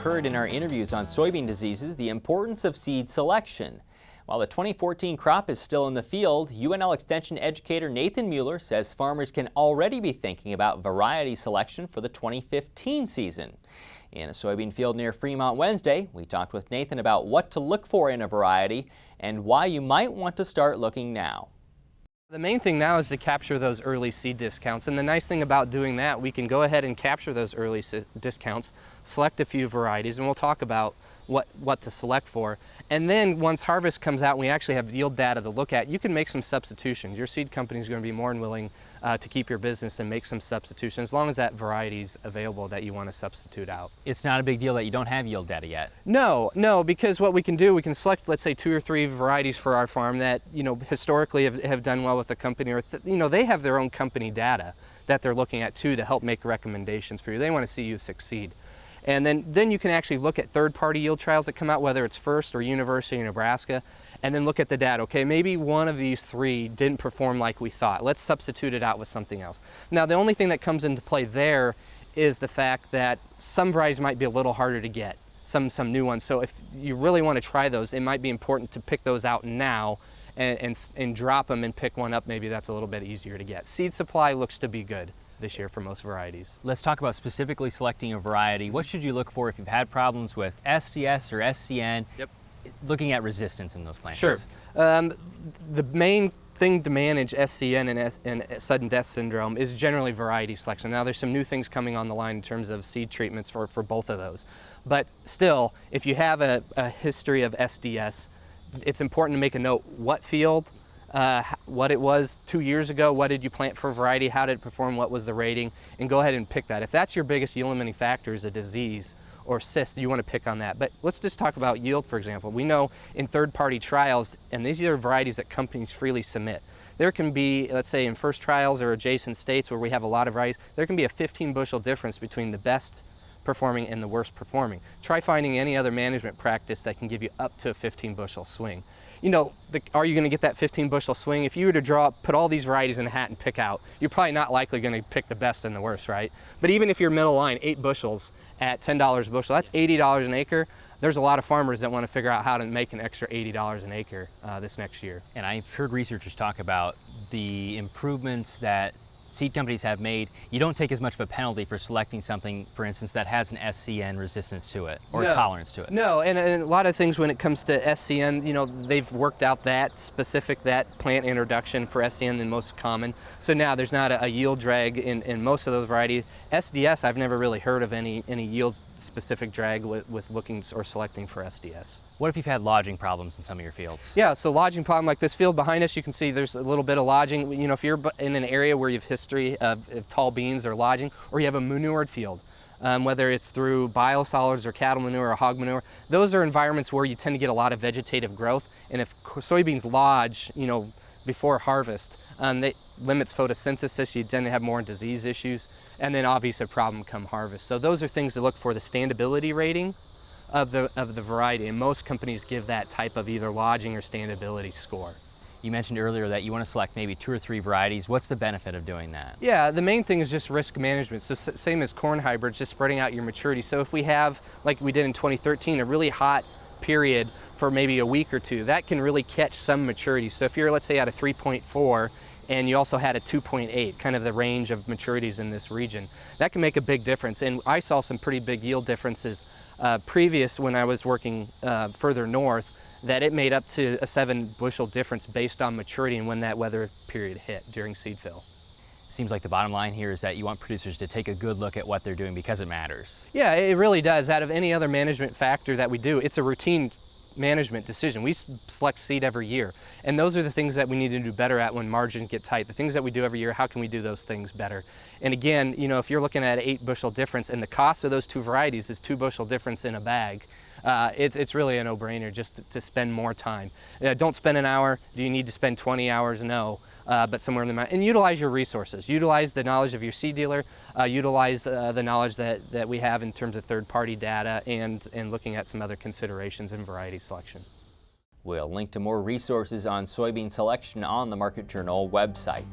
heard in our interviews on soybean diseases, the importance of seed selection. While the 2014 crop is still in the field, UNL Extension educator Nathan Mueller says farmers can already be thinking about variety selection for the 2015 season. In a soybean field near Fremont Wednesday, we talked with Nathan about what to look for in a variety and why you might want to start looking now. The main thing now is to capture those early seed discounts, and the nice thing about doing that, we can go ahead and capture those early discounts, select a few varieties, and we'll talk about what to select for. And then once harvest comes out and we actually have yield data to look at, you can make some substitutions. Your seed company is going to be more than willing to keep your business and make some substitutions as long as that variety is available that you want to substitute out. It's not a big deal that you don't have yield data yet. No, because what we can do, we can select, let's say, 2 or 3 varieties for our farm that, historically have done well with the company, or they have their own company data that they're looking at too to help make recommendations for you. They want to see you succeed. And then you can actually look at third-party yield trials that come out, whether it's First or University of Nebraska, and then look at the data. Okay, maybe one of these 3 didn't perform like we thought. Let's substitute it out with something else. Now, the only thing that comes into play there is the fact that some varieties might be a little harder to get, some new ones. So if you really want to try those, it might be important to pick those out now and drop them and pick one up. Maybe that's a little bit easier to get. Seed supply looks to be good this year for most varieties. Let's talk about specifically selecting a variety. What should you look for if you've had problems with SDS or SCN? Yep. Looking at resistance in those plants. Sure. The main thing to manage SCN and sudden death syndrome is generally variety selection. Now there's some new things coming on the line in terms of seed treatments for both of those. But still, if you have a history of SDS, it's important to make a note what field, what it was 2 years ago, what did you plant for a variety, how did it perform, what was the rating, and go ahead and pick that. If that's your biggest yield limiting factor is a disease or cyst, you want to pick on that. But let's just talk about yield, for example. We know in third-party trials, and these are varieties that companies freely submit, there can be, let's say in first trials or adjacent states where we have a lot of varieties, there can be a 15 bushel difference between the best performing and the worst performing. Try finding any other management practice that can give you up to a 15 bushel swing. Are you going to get that 15 bushel swing? If you were to put all these varieties in a hat and pick out, you're probably not likely going to pick the best and the worst, right? But even if you're middle line, 8 bushels at $10 a bushel, that's $80 an acre. There's a lot of farmers that want to figure out how to make an extra $80 an acre this next year. And I've heard researchers talk about the improvements that seed companies have made. You don't take as much of a penalty for selecting something, for instance, that has an SCN resistance to it or tolerance to it. No, and a lot of things when it comes to SCN, they've worked out that plant introduction for SCN the most common. So now there's not a yield drag in most of those varieties. SDS, I've never really heard of any yield specific drag with looking or selecting for SDS. What if you've had lodging problems in some of your fields? Yeah, so lodging problem, like this field behind us, you can see there's a little bit of lodging. If you're in an area where you have history of tall beans or lodging, or you have a manured field, whether it's through biosolids or cattle manure or hog manure, those are environments where you tend to get a lot of vegetative growth. And if soybeans lodge, before harvest, that limits photosynthesis, you tend to have more disease issues, and then obviously a problem come harvest. So those are things to look for, the standability rating of the variety, and most companies give that type of either lodging or standability score. You mentioned earlier that you want to select maybe 2 or 3 varieties. What's the benefit of doing that? Yeah, the main thing is just risk management. So same as corn hybrids, just spreading out your maturity. So if we have, like we did in 2013, a really hot period for maybe a week or 2, that can really catch some maturity. So if you're, let's say, at a 3.4 and you also had a 2.8, kind of the range of maturities in this region, that can make a big difference. And I saw some pretty big yield differences previous when I was working further north, that it made up to a 7 bushel difference based on maturity and when that weather period hit during seed fill. Seems like the bottom line here is that you want producers to take a good look at what they're doing because it matters. Yeah, it really does. Out of any other management factor that we do, it's a routine management decision. We select seed every year, and those are the things that we need to do better at when margins get tight. The things that we do every year, how can we do those things better? And again, if you're looking at an 8 bushel difference and the cost of those 2 varieties is 2 bushel difference in a bag, it's really a no-brainer just to spend more time. Don't spend an hour. Do you need to spend 20 hours? No. But somewhere in the middle. And utilize your resources. Utilize the knowledge of your seed dealer, utilize the knowledge that we have in terms of third-party data and looking at some other considerations in variety selection. We'll link to more resources on soybean selection on the Market Journal website.